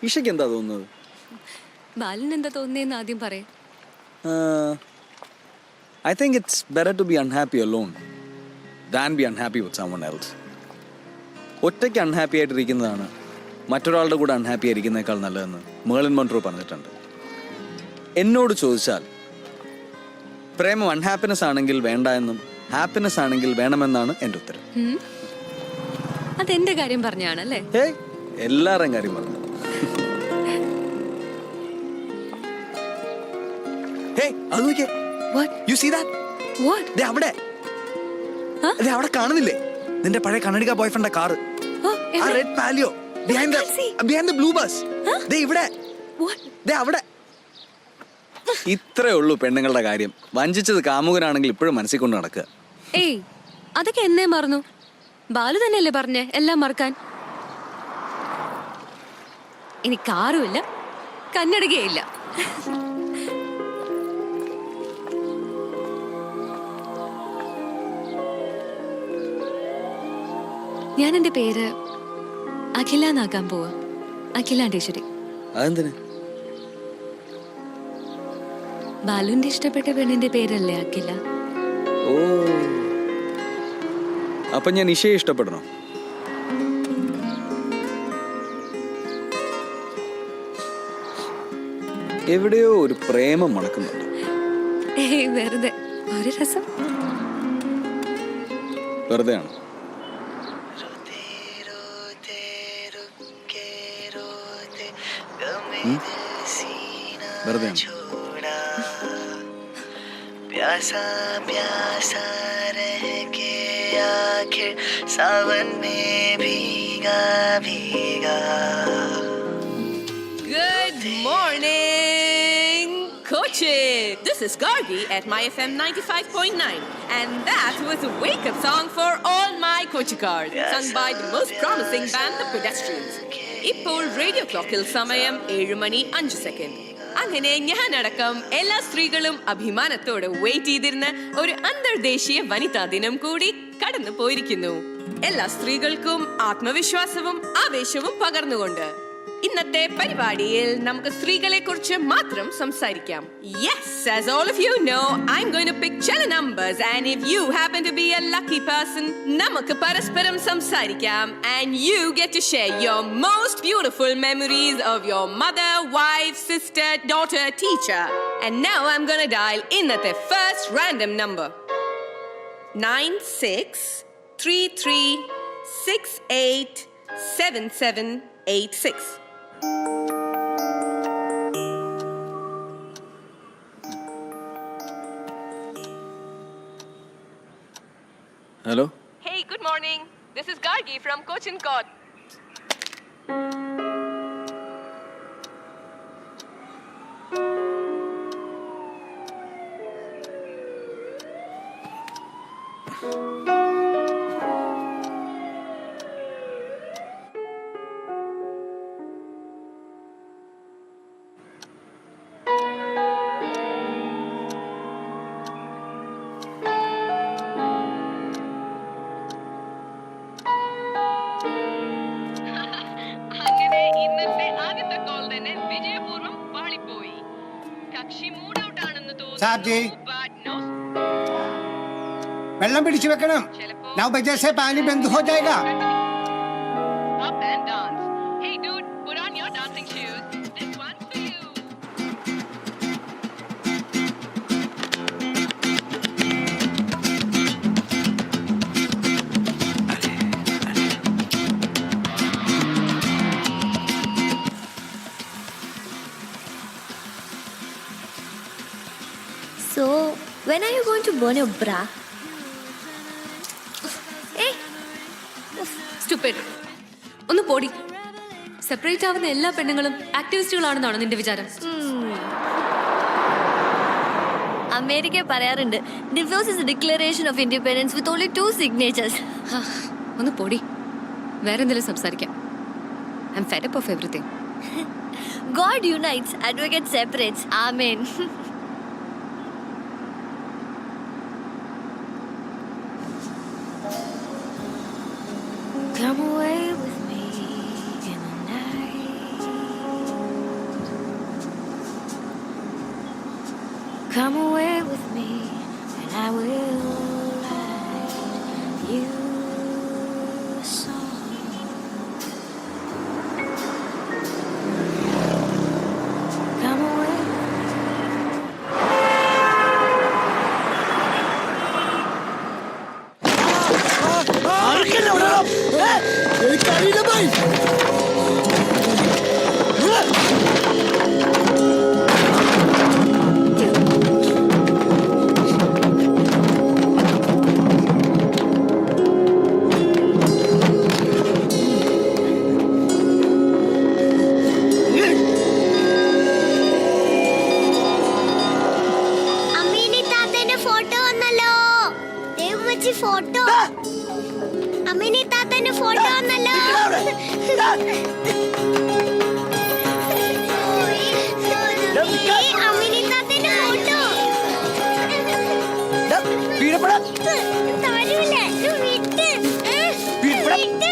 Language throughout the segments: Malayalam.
ഇഷയ്ക്ക് എന്താ തോന്നുന്നത്? ബാലൻ എന്താ തോന്നുന്നേന്ന് ആദ്യം പറയും. I think it's better to be unhappy alone than be unhappy with someone else. ഒറ്റയ്ക്ക് അൺഹാപ്പി ആയിട്ടിരിക്കുന്നതാണ് മറ്റൊരാളുടെ കൂടെ അൺഹാപ്പി ആയിരിക്കുന്നേക്കാൾ നല്ലതെന്ന് മേർലിൻ മൺട്രോ പറഞ്ഞിട്ടുണ്ട്. എന്നോട് ചോദിച്ചാൽ പ്രേമം അൺഹാപ്പിനെസ് ആണെങ്കിൽ വേണ്ട എന്നും ഹാപ്പിനെസ് ആണെങ്കിൽ വേണമെന്നാണ് എൻ്റെ ഉത്തരം. അതെന്റെ കാര്യം പറഞ്ഞാണല്ലേ? എല്ലാവരുടെയും കാര്യം പറഞ്ഞു. അത് നോക്കിയേ. You see that? What? അവിടെ അവിടെ കാണുന്നില്ലേ നിന്റെ പഴയ കണ്ണടിക ബോയ്ഫ്രണ്ട് കാറ്? ആ red paleo behind the blue bus. ഇവിടെ അവിടെ. ഇത്രേ ഉള്ളൂ പെണ്ണുങ്ങളുടെ കാര്യം. വഞ്ചിച്ചത് കാമുകനാണെങ്കിൽ ഇപ്പോഴും മനസ്സിൽ കൊണ്ട് നടക്കുക. ഏയ് അതൊക്കെ എന്നേ മറന്നു. ബാലു തന്നെയല്ലേ പറഞ്ഞേ എല്ലാം മറക്കാൻ. ഇനി കാറുമില്ല കന്നടകയില്ല. ഞാൻ എന്റെ പേര് അഖില എന്നാക്കാൻ പോവാ. അഖിലാണ്ടേശ്വരി. അതെന്തിന്? ബാലുവിന്റെ ഇഷ്ടപ്പെട്ട പെണ്ണിന്റെ പേരല്ലേ അഖില. ഓ, അപ്പൊ ഞാൻ ഇഷയെ ഇഷ്ടപ്പെടണോ? എവിടെയോ ഒരു പ്രേമം മണക്കുന്നുണ്ട്. വെറുതെ ഒരു രസം. വെറുതെ ആണ്. വെറുതെ प्यासा प्यासा रह के आखिर सावन में भीगा भीगा. Good morning, Cochin. This is Gargi at my FM 95.9, and that was a wake-up song for all my Kochikars, sung by the most promising band, The Pedestrians. ഇപ്പോൾ റേഡിയോ ക്ലോക്കിൽ സമയം 7:05. അങ്ങനെ ഞാനടക്കം എല്ലാ സ്ത്രീകളും അഭിമാനത്തോടെ വെയിറ്റ് ചെയ്തിരുന്ന ഒരു അന്തർദേശീയ വനിതാ ദിനം കൂടി കടന്നു പോയിരിക്കുന്നു. എല്ലാ സ്ത്രീകൾക്കും ആത്മവിശ്വാസവും ആവേശവും പകർന്നുകൊണ്ട് ഇന്നത്തെ പരിപാടിയിൽ നമുക്ക് സ്ത്രീകളെ കുറിച്ച് മാത്രം സംസാരിക്കാം. Yes, as all of you know, I'm going to pick 10 numbers, and if you happen to be a lucky person, നമുക്ക് പരസ്പരം സംസാരിക്കാം, and you get to share your most beautiful memories of your mother, wife, sister, daughter, teacher. And now I'm going to dial ഇന്നത്തെ first random number 9633687786. Hello. Hey, good morning. This is Gargi from Cochin Court. വെള്ളം പിടിച്ചു വെക്കണം. നൗ ബജേ സേ പാനി ബന്ദ് ഹോ ജായേഗാ. So, when are you going to burn your bra? Hey! Stupid. ഒന്ന് പോടി. സെപ്പറേറ്റ് ആവുന്ന എല്ലാ പെണ്ണുങ്ങളും ആക്ടിവിസ്റ്റുകളാണെന്നാണോ നിന്റെ വിചാരം? അമേരിക്ക പറയാറുണ്ട് divorce is a declaration of independence with only 2 signatures. ഒന്ന് പോടി. വേറെ എന്തെങ്കിലും സംസാരിക്കാം. I am fed up of everything. God unites, advocate separates. Amen. Come away with me in the night. Come away with me, and I will write you a song. Come away. Ammini താത്തേന്റെ ഫോട്ടോ വന്നല്ലോ. ദേവമ്മച്ചി ഫോട്ടോ. അമ്മീനി താത്തേന്റെ ഫോട്ടോ വന്നല്ലോ. അമ്മീനി താത്തേന്റെ ഫോട്ടോ. താഴെയില്ല. വിട്ട്. വിട്ട്.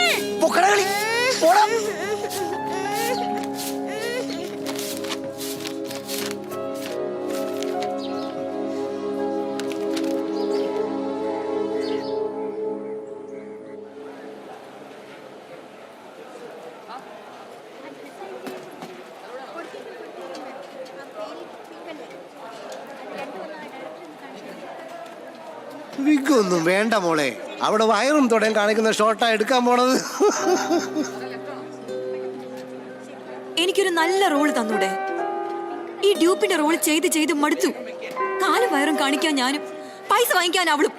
വിഗൊന്നും വേണ്ട മോളെ. അവിടെ വയറും തുടയും കാണിക്കുന്ന ഷോട്ടാ എടുക്കാൻ പോണത്. എനിക്കൊരു നല്ല റോള് തന്നൂടെ? ഈ ഡ്യൂപ്പിന്റെ റോള് ചെയ്ത് ചെയ്ത് മടുത്തു. കാലും വയറും കാണിക്കാൻ ഞാനും, പൈസ വാങ്ങിക്കാൻ അവളും.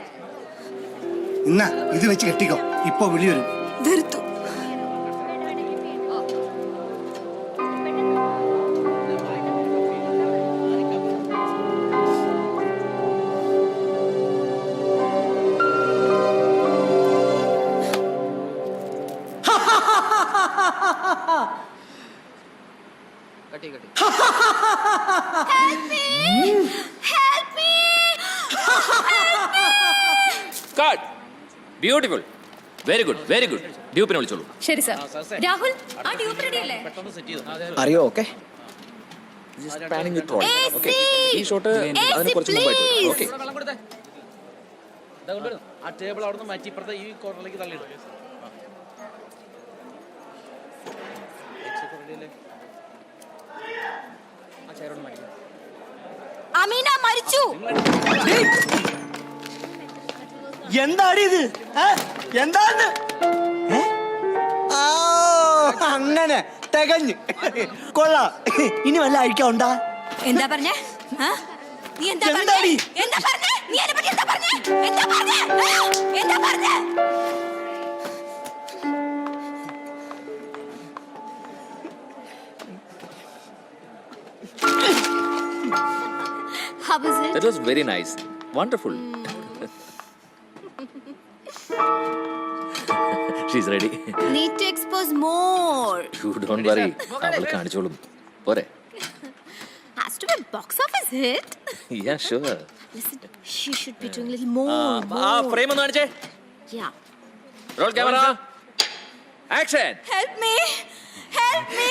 ഇന്നാ ഇത് വെച്ച് കെട്ടിക്കോ, ഇപ്പൊ വിളി വരും. വെറുത്തു. Beautiful, very good, very good. ഡ്യൂപ്പിനെ വിളിച്ചോളൂ. ശരി സാർ. രാഹുൽ, ആ ഡ്യൂപ്പ് റെഡി അല്ലേ? അറിയോ? ഓക്കെ, ഈ ഷോട്ട് അതിന് കുറച്ച് മുമ്പായിട്ട്. ഓക്കെ, ആ ടേബിൾ അവിടെ നിന്ന് മാറ്റി ഇപ്പുറത്തെ ഈ കോർണറിലേക്ക് തള്ളിയിടും. അമീന മരിച്ചു. എന്താണ് ഇത്? എന്താണ്? അങ്ങനെ തികഞ്ഞ് കൊള്ളാം. ഇനി വല്ല അഴിക്കാണ്ടാ? എന്താ പറഞ്ഞേ? നീ എന്താ പറഞ്ഞേ? എന്താ പറഞ്ഞേ? നീ എന്നെ പറ്റി എന്താ പറഞ്ഞേ? എന്താ പറഞ്ഞേ? എന്താ പറഞ്ഞേ? How was it? that was very nice, wonderful. She's ready. Need to expose more. You don't worry, അവൾ കാണിച്ചോളും. പോരെ? Has to be box office hit. Yeah, sure. Listen, she should be doing a little more. Frame ഒന്ന് കാണിച്ചേ. Yeah. Roll camera, action. Help me! Help me!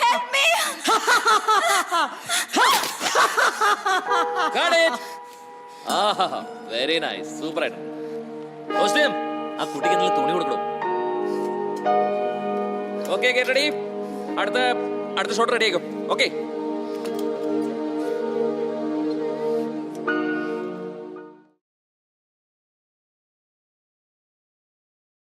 Help me! Got it. Very nice, super ആയിട്ട്. മുസ്ലിം, ആ കുട്ടിക്ക് എന്തെങ്കിലും തുണി കൊടുക്കണോ? Okay, get ready. അടുത്ത ഷോട്ട് റെഡി ആക്കും. ഓക്കെ.